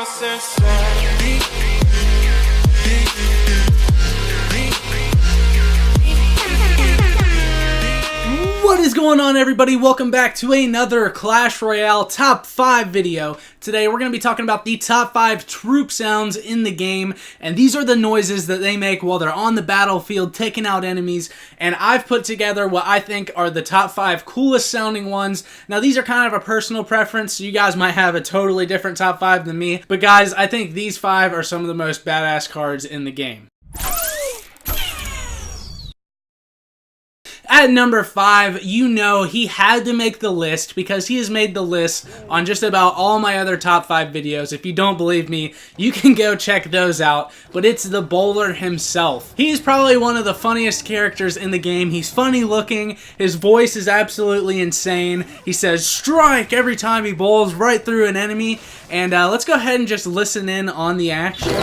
What is going on, everybody? Welcome back to another Clash Royale Top 5 video. Today we're going to be talking about the top 5 troop sounds in the game, and these are the noises that they make while they're on the battlefield taking out enemies. And I've put together what I think are the top 5 coolest sounding ones. Now these are kind of a personal preference, so you guys might have a totally different top 5 than me, but guys, I think these 5 are some of the most badass cards in the game. At number 5, you know he had to make the list because he has made the list on just about all my other top 5 videos. If you don't believe me, you can go check those out. But it's the bowler himself. He's probably one of the funniest characters in the game. He's funny looking. His voice is absolutely insane. He says strike every time he bowls right through an enemy. And let's go ahead and just listen in on the action.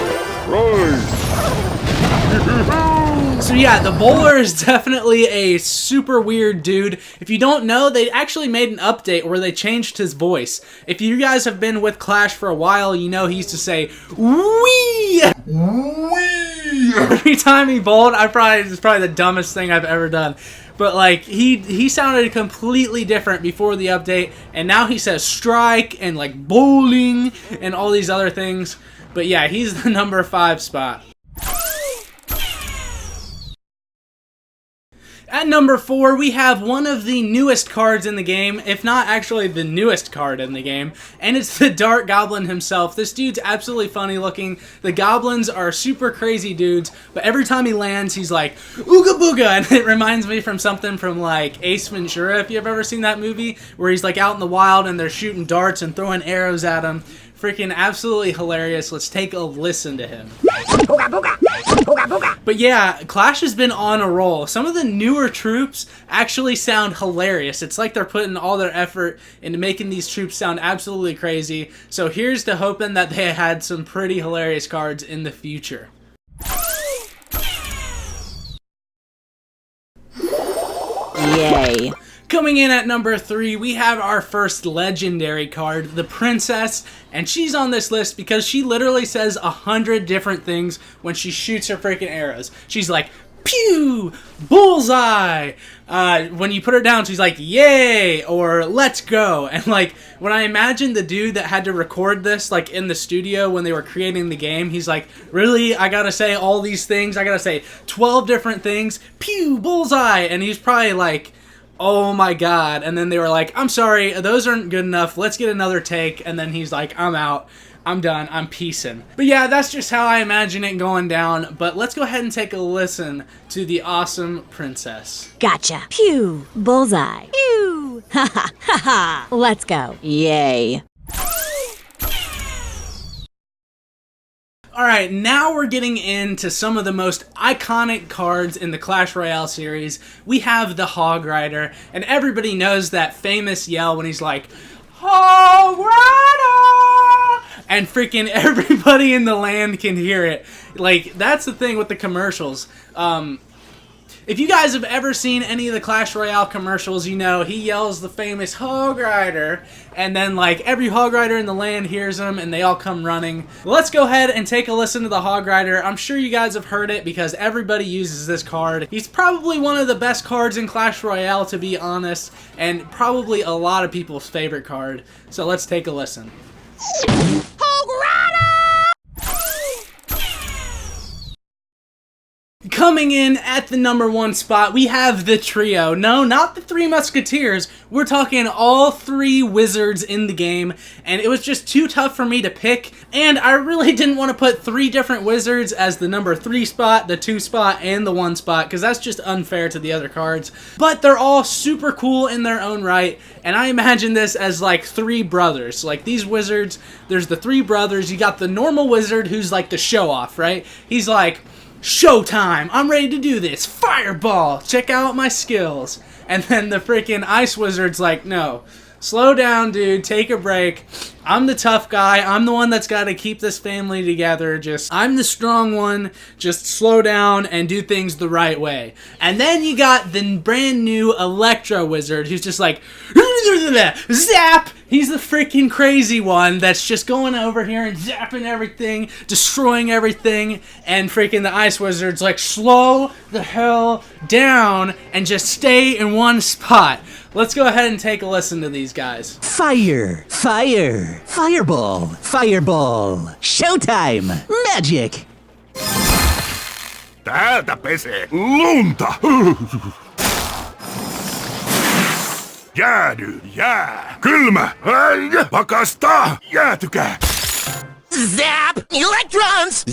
So yeah, the bowler is definitely a super weird dude. If you don't know, they actually made an update where they changed his voice. If you guys have been with Clash for a while, you know he used to say, "Wee!" Wee! Every time he bowled. It's probably the dumbest thing I've ever done. But like, he sounded completely different before the update, and now he says strike and like bowling and all these other things. But yeah, he's the number 5 spot. At number 4, we have one of the newest cards in the game, if not actually the newest card in the game, and it's the Dart Goblin himself. This dude's absolutely funny looking. The goblins are super crazy dudes, but every time he lands, he's like, ooga booga, and it reminds me from something from like Ace Ventura, if you've ever seen that movie, where he's like out in the wild and they're shooting darts and throwing arrows at him. Freaking absolutely hilarious. Let's take a listen to him. Booga, booga. Booga, booga. But yeah, Clash has been on a roll. Some of the newer troops actually sound hilarious. It's like they're putting all their effort into making these troops sound absolutely crazy. So here's to hoping that they had some pretty hilarious cards in the future. Yay. Coming in at number 3, we have our first legendary card, the Princess, and she's on this list because she literally says 100 different things when she shoots her freaking arrows. She's like, pew, bullseye. When you put her down, she's like, yay, or let's go. And like, when I imagine the dude that had to record this, like in the studio when they were creating the game, he's like, really? I gotta say all these things? I gotta say 12 different things? Pew, bullseye. And he's probably like, oh my god. And then they were like, I'm sorry, those aren't good enough, let's get another take. And then he's like, I'm out, I'm done, I'm peacing. But yeah, that's just how I imagine it going down. But let's go ahead and take a listen to the awesome Princess. Gotcha. Pew. Bullseye. Pew. Ha ha ha ha. Let's go. Yay. Alright, now we're getting into some of the most iconic cards in the Clash Royale series. We have the Hog Rider, and everybody knows that famous yell when he's like, Hog Rider! And freaking everybody in the land can hear it. Like, that's the thing with the commercials. If you guys have ever seen any of the Clash Royale commercials, you know he yells the famous Hog Rider, and then like every Hog Rider in the land hears him and they all come running. Let's go ahead and take a listen to the Hog Rider. I'm sure you guys have heard it because everybody uses this card. He's probably one of the best cards in Clash Royale, to be honest, and probably a lot of people's favorite card. So let's take a listen. Hog Rider! Coming in at the number 1 spot, we have the trio. No, not the 3 Musketeers. We're talking all 3 wizards in the game, and it was just too tough for me to pick, and I really didn't want to put 3 different wizards as the number 3 spot, the 2 spot, and the 1 spot, because that's just unfair to the other cards. But they're all super cool in their own right, and I imagine this as like 3 brothers. Like these wizards, there's the 3 brothers. You got the normal wizard who's like the show-off, right? He's like, showtime, I'm ready to do this, fireball, check out my skills. And then the freaking ice wizard's like, no, slow down, dude, take a break, I'm the tough guy, I'm the one that's got to keep this family together, I'm the strong one, just slow down and do things the right way. And then you got the brand new Electro Wizard who's just like, Zap! He's the freaking crazy one that's just going over here and zapping everything, destroying everything, and freaking the Ice Wizard's like, slow the hell down and just stay in one spot. Let's go ahead and take a listen to these guys. Fire, fire, fireball, fireball, showtime, magic. Täältä pesee lunta! Jäädy, jää! Kylmä! Ai, pakasta! Jäätykää! Zap! Electrons!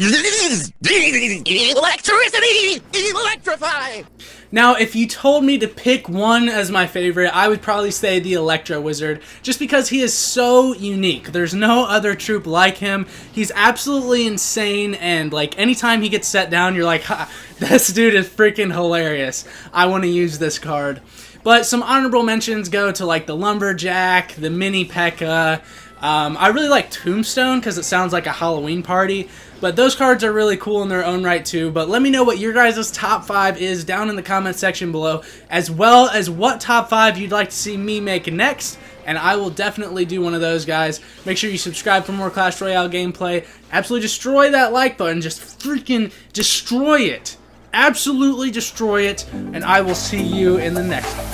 Electricity! Electrify! Now, if you told me to pick one as my favorite, I would probably say the Electro Wizard, just because he is so unique. There's no other troop like him. He's absolutely insane, and like anytime he gets set down, you're like, ha, this dude is freaking hilarious. I want to use this card. But some honorable mentions go to like the Lumberjack, the Mini P.E.K.K.A. I really like Tombstone because it sounds like a Halloween party. But those cards are really cool in their own right too. But let me know what your guys' top 5 is down in the comment section below, as well as what top 5 you'd like to see me make next. And I will definitely do one of those, guys. Make sure you subscribe for more Clash Royale gameplay. Absolutely destroy that like button. Just freaking destroy it. Absolutely destroy it. And I will see you in the next one.